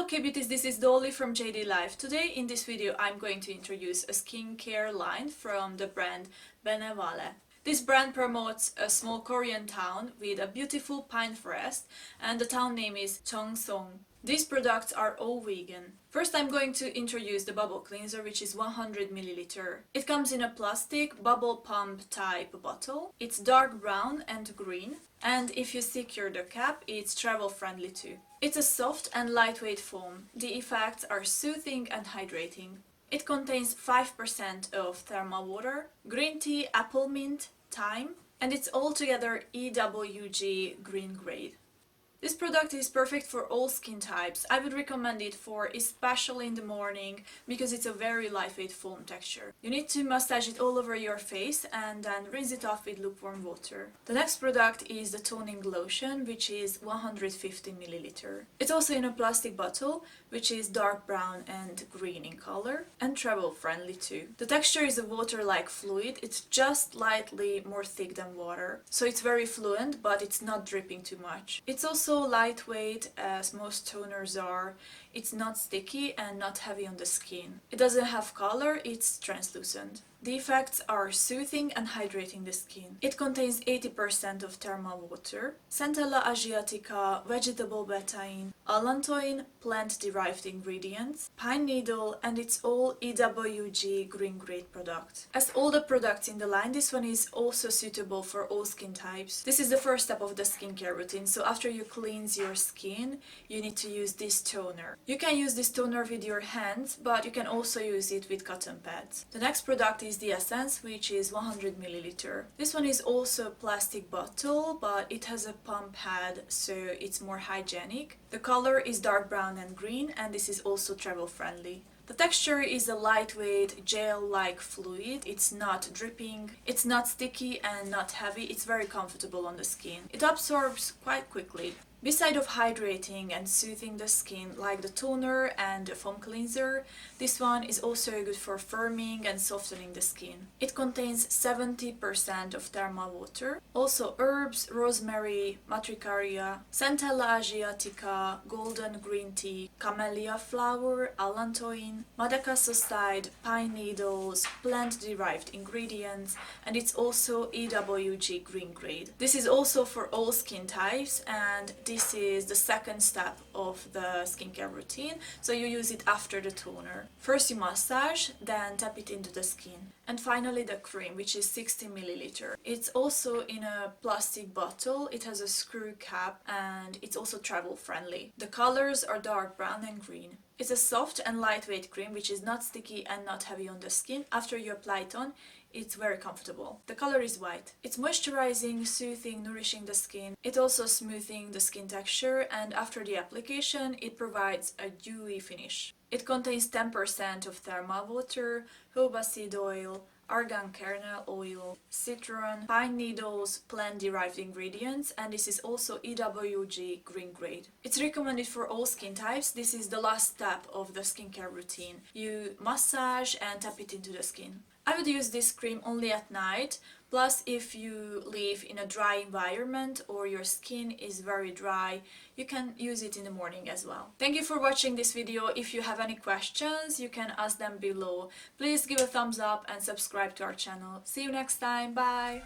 Okay beauties, this is Dolly from JD Life. Today in this video I'm going to introduce a skincare line from the brand Bene Vale. This brand promotes a small Korean town with a beautiful pine forest, and the town name is Cheongsong. These products are all vegan. First I'm going to introduce the bubble cleanser, which is 100 ml. It comes in a plastic bubble pump type bottle. It's dark brown and green, and if you secure the cap, it's travel friendly too. It's a soft and lightweight foam. The effects are soothing and hydrating. It contains 5% of thermal water, green tea, apple mint, thyme, and it's altogether EWG green grade. This product is perfect for all skin types. I would recommend it for especially in the morning because it's a very lightweight foam texture. You need to massage it all over your face and then rinse it off with lukewarm water. The next product is the toning lotion, which is 150 ml. It's also in a plastic bottle, which is dark brown and green in color, and travel friendly too. The texture is a water-like fluid. It's just lightly more thick than water, so it's very fluent, but it's not dripping too much. It's also lightweight, as most toners are. It's not sticky and not heavy on the skin. It doesn't have color, it's translucent. The effects are soothing and hydrating the skin. It contains 80% of thermal water, Centella asiatica, vegetable betaine, allantoin, plant-derived ingredients, pine needle, and it's all EWG green grade product. As all the products in the line, this one is also suitable for all skin types. This is the first step of the skincare routine, so after you cleanse your skin, you need to use this toner. You can use this toner with your hands, but you can also use it with cotton pads. The next product is the essence, which is 100 ml. This one is also a plastic bottle, but it has a pump head, so it's more hygienic. The color is dark brown and green, and this is also travel friendly. The texture is a lightweight gel-like fluid. It's not dripping, it's not sticky and not heavy. It's very comfortable on the skin. It absorbs quite quickly. Besides of hydrating and soothing the skin like the toner and the foam cleanser, this one is also good for firming and softening the skin. It contains 70% of thermal water, also herbs, rosemary, matricaria, Centella asiatica, golden green tea, camellia flower, allantoin, madecassoside, pine needles, plant-derived ingredients, and it's also EWG green grade. This is also for all skin types, and this is the second step of the skincare routine, so you use it after the toner. First you massage, then tap it into the skin. And finally the cream, which is 60 ml. It's also in a plastic bottle, it has a screw cap, and it's also travel friendly. The colors are dark brown and green. It's a soft and lightweight cream which is not sticky and not heavy on the skin. After you apply it on, it's very comfortable. The color is white. It's moisturizing, soothing, nourishing the skin. It's also smoothing the skin texture, and after the application it provides a dewy finish. It contains 10% of thermal water, jojoba seed oil, argan kernel oil, citron, pine needles, plant-derived ingredients, and this is also EWG green grade. It's recommended for all skin types. This is the last step of the skincare routine. You massage and tap it into the skin. I would use this cream only at night, plus if you live in a dry environment or your skin is very dry, you can use it in the morning as well. Thank you for watching this video. If you have any questions, you can ask them below. Please give a thumbs up and subscribe to our channel. See you next time. Bye!